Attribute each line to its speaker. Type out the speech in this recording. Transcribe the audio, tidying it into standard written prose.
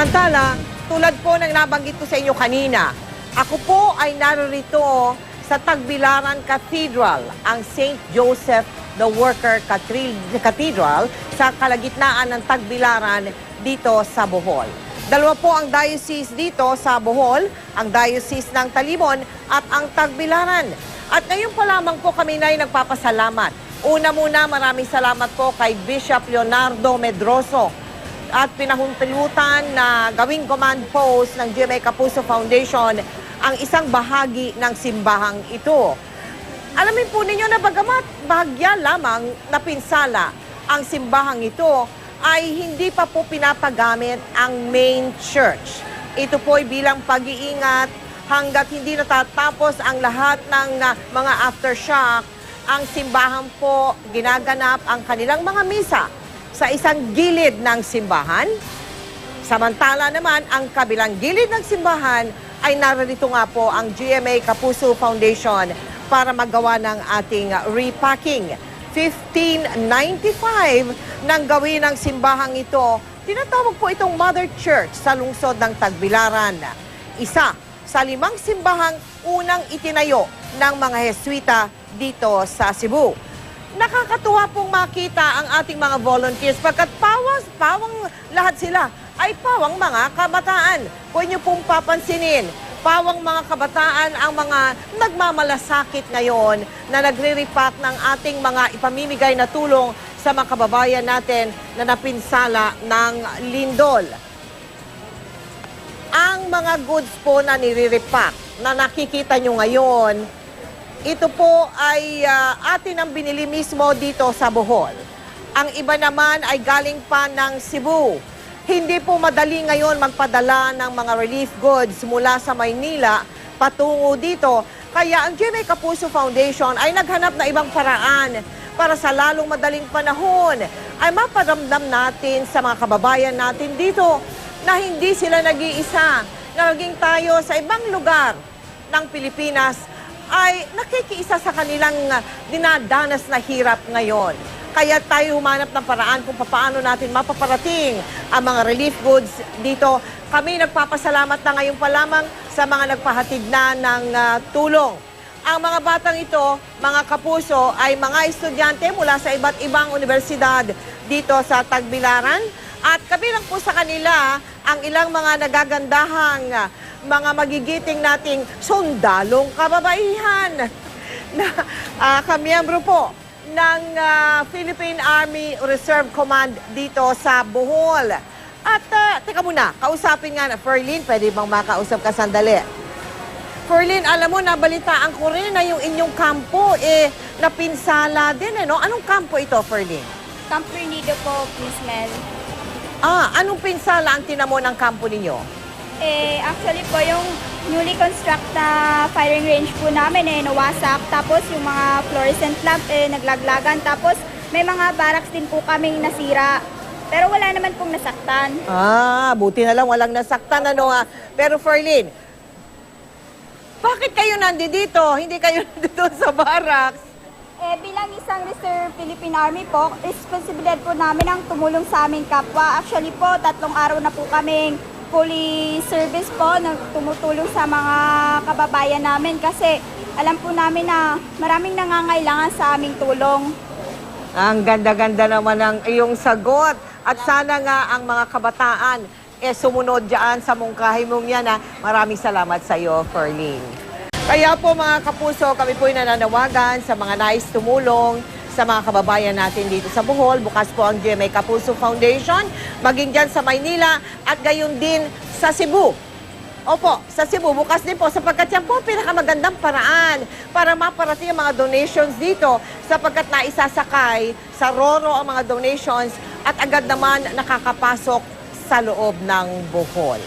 Speaker 1: Samantala, tulad po ng nabanggit ko sa inyo kanina, ako po ay narito sa Tagbilaran Cathedral, ang St. Joseph the Worker Cathedral sa kalagitnaan ng Tagbilaran dito sa Bohol. Dalawa po ang diocese dito sa Bohol, ang diocese ng Talimon at ang Tagbilaran. At ngayon pa lamang po kami na nagpapasalamat. Una muna, maraming salamat po kay Bishop Leonardo Medroso at pinahuntulutan na gawing command post ng GMA Kapuso Foundation ang isang bahagi ng simbahang ito. Alamin po ninyo na bagamat bahagya lamang napinsala ang simbahang ito, ay hindi pa po pinapagamit ang main church. Ito po ay bilang pag-iingat hanggat hindi natatapos ang lahat ng mga aftershock. Ang simbahan po ginaganap ang kanilang mga misa sa isang gilid ng simbahan. Samantala naman, ang kabilang gilid ng simbahan ay narito nga po ang GMA Kapuso Foundation para magawa ng ating repacking. 1595 nang gawin ng simbahang ito. Tinatawag po itong Mother Church sa lungsod ng Tagbilaran. Isa sa 5 simbahang unang itinayo ng mga Jesuita dito sa Cebu. Nakakatuwa pong makita ang ating mga volunteers pagkat pawang lahat sila ay pawang mga kabataan. Kung niyo pong papansinin, pawang mga kabataan ang mga nagmamalasakit ngayon na nagre-repack ng ating mga ipamimigay na tulong sa mga kababayan natin na napinsala ng lindol. Ang mga goods po na nire-repack na nakikita nyo ngayon, ito po ay atin ang binili mismo dito sa Bohol. Ang iba naman ay galing pa ng Cebu. Hindi po madali ngayon magpadala ng mga relief goods mula sa Maynila patungo dito. Kaya ang GMA Kapuso Foundation ay naghanap na ibang paraan para sa lalong madaling panahon ay maparamdam natin sa mga kababayan natin dito na hindi sila nag-iisa. Naging tayo sa ibang lugar ng Pilipinas ay nakikiisa sa kanilang dinadanas na hirap ngayon. Kaya tayo humanap ng paraan kung paano natin mapaparating ang mga relief goods dito. Kami nagpapasalamat na ngayon pa lamang sa mga nagpahatid na ng tulong. Ang mga batang ito, mga kapuso, ay mga estudyante mula sa iba't ibang universidad dito sa Tagbilaran. At kabilang po sa kanila ang ilang mga nagagandahang mga magigiting nating sundalong kababaihan na kamiyembro po ng Philippine Army Reserve Command dito sa Bohol. At teka muna, kausapin nga na Ferlyn, pwede bang makausap ka sandali? Ferlyn, alam mo, nabalitaan ko rin na yung inyong kampo napinsala din. No? Anong kampo ito, Ferlyn?
Speaker 2: Camp Pernido po, Miss Mel.
Speaker 1: Anong pinsala ang tinamo ng kampo ninyo?
Speaker 2: Actually po, yung newly construct na firing range po namin nawasak. Tapos yung mga fluorescent lamp naglaglagan. Tapos may mga barracks din po kaming nasira. Pero wala naman pong nasaktan.
Speaker 1: Buti na lang walang nasaktan. Pero Ferlyn, bakit kayo nandito? Hindi kayo nandito sa barracks?
Speaker 2: Bilang isang Reserve Philippine Army po, responsibilidad po namin ang tumulong sa aming kapwa. Actually po, 3 araw na po kaming fully service po na tumutulong sa mga kababayan namin kasi alam po namin na maraming nangangailangan sa aming tulong.
Speaker 1: Ang ganda-ganda naman ng iyong sagot. At sana nga ang mga kabataan sumunod dyan sa mungkahi mong yan. Maraming salamat sa iyo, Ferlyn. Kaya po mga kapuso, kami po'y nananawagan sa mga nais tumulong sa mga kababayan natin dito sa Bohol. Bukas po ang GMA Kapuso Foundation, maging dyan sa Maynila at gayon din sa Cebu. Opo, sa Cebu, bukas din po sapagkat yan po pinakamagandang paraan para maparating ang mga donations dito sapagkat naisasakay sa Roro ang mga donations at agad naman nakakapasok sa loob ng Bohol.